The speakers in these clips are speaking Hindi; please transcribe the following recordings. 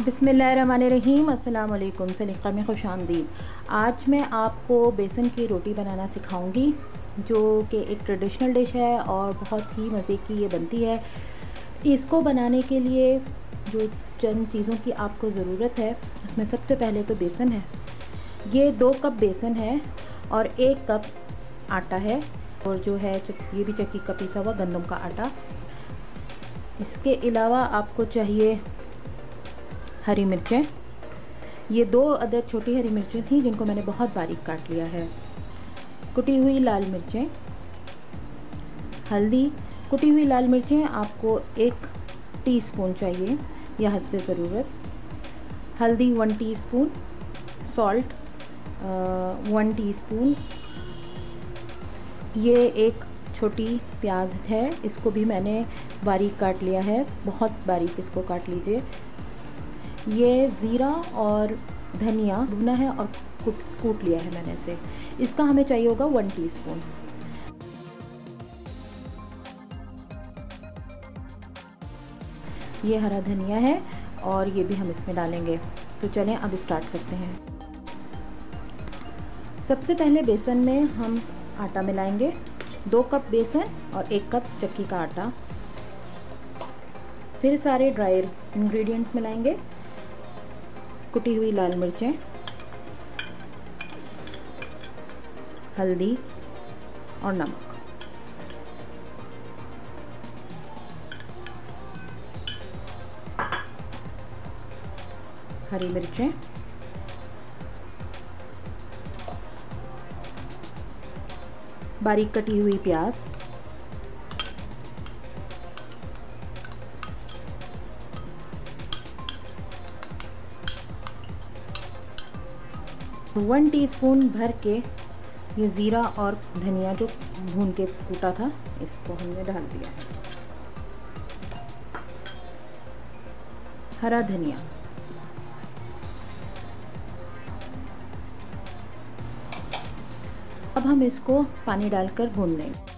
बिस्मिल्लाहिर्रहमानिर्रहीम। अस्सलाम वालेकुम। सलीक़ा में खुश आमदीद। आज मैं आपको बेसन की रोटी बनाना सिखाऊंगी, जो कि एक ट्रेडिशनल डिश है और बहुत ही मज़े की ये बनती है। इसको बनाने के लिए जो चंद चीज़ों की आपको ज़रूरत है, उसमें सबसे पहले तो बेसन है। ये 2 कप बेसन है और 1 कप आटा है, और जो है ये भी चक्की का पीसा हुआ गंदम का आटा। इसके अलावा आपको चाहिए हरी मिर्चें। ये 2 अदद छोटी हरी मिर्चें थी जिनको मैंने बहुत बारीक काट लिया है। कुटी हुई लाल मिर्चें, हल्दी। कुटी हुई लाल मिर्चें आपको 1 टीस्पून चाहिए या हस्बे ज़रूरत। हल्दी 1 टीस्पून, सॉल्ट 1 टीस्पून। ये एक छोटी प्याज है, इसको भी मैंने बारीक काट लिया है, बहुत बारीक इसको काट लीजिए। ये ज़ीरा और धनिया भुना है और कूट लिया है मैंने इसे। इसका हमें चाहिए होगा 1 टीस्पून। ये हरा धनिया है और ये भी हम इसमें डालेंगे। तो चलें अब स्टार्ट करते हैं। सबसे पहले बेसन में हम आटा मिलाएंगे। 2 कप बेसन और 1 कप चक्की का आटा। फिर सारे ड्राई इंग्रेडिएंट्स मिलाएंगे। कुटी हुई लाल मिर्चें, हल्दी और नमक। हरी मिर्चें, बारीक कटी हुई प्याज, वन टीस्पून भर के ये ज़ीरा और धनिया जो भून के कूटा था, इसको हमने डाल दिया है। हरा धनिया, अब हम इसको पानी डालकर भून लेंगे।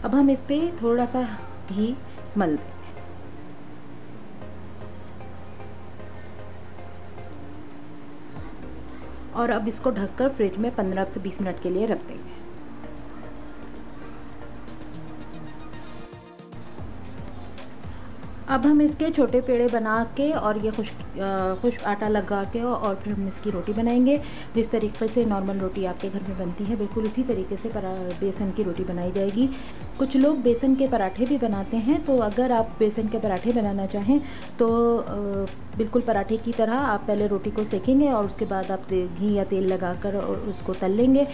अब हम इस पे थोड़ा सा घी मल देंगे। और अब इसको ढककर फ्रिज में 15 से 20 मिनट के लिए रख देंगे। अब हम इसके छोटे पेड़े बना के और ये खुश्क आटा लगा के और फिर हम इसकी रोटी बनाएंगे। जिस तरीके से नॉर्मल रोटी आपके घर में बनती है, बिल्कुल उसी तरीके से बेसन की रोटी बनाई जाएगी। कुछ लोग बेसन के पराठे भी बनाते हैं, तो अगर आप बेसन के पराठे बनाना चाहें तो बिल्कुल पराठे की तरह आप पहले रोटी को सेकेंगे और उसके बाद आप घी या तेल लगाकर और उसको तल लेंगे।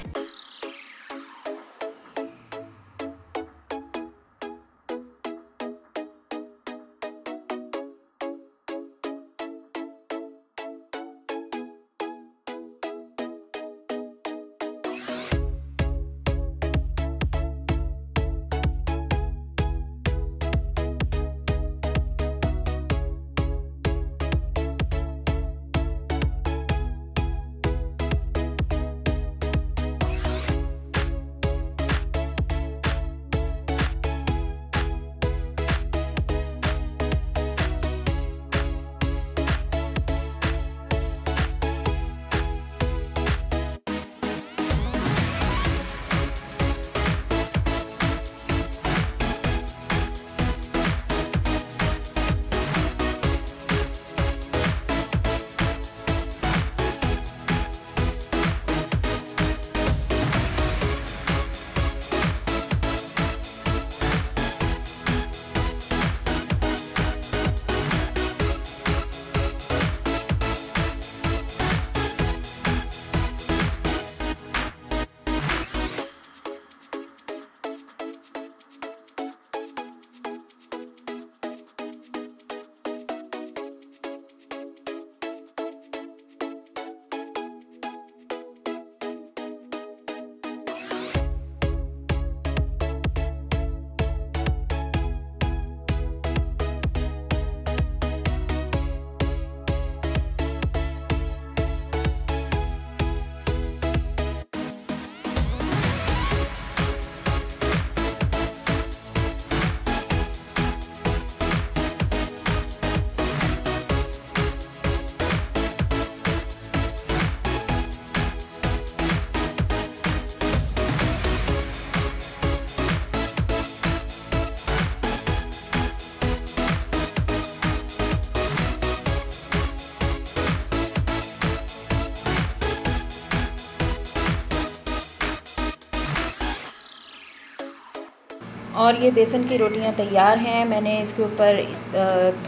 और ये बेसन की रोटियां तैयार हैं। मैंने इसके ऊपर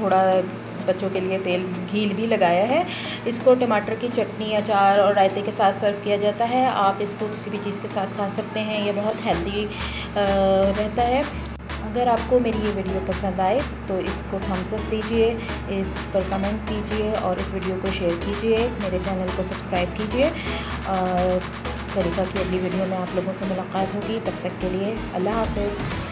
थोड़ा बच्चों के लिए तेल घी भी लगाया है। इसको टमाटर की चटनी, अचार और रायते के साथ सर्व किया जाता है। आप इसको किसी भी चीज़ के साथ खा सकते हैं। ये बहुत हेल्दी रहता है। अगर आपको मेरी ये वीडियो पसंद आए तो इसको थम्स अप दीजिए, इस पर कमेंट कीजिए और इस वीडियो को शेयर कीजिए। मेरे चैनल को सब्सक्राइब कीजिए। तरीक़ा की अगली वीडियो में आप लोगों से मुलाकात होगी। तब तक के लिए अल्लाह हाफ़िज़।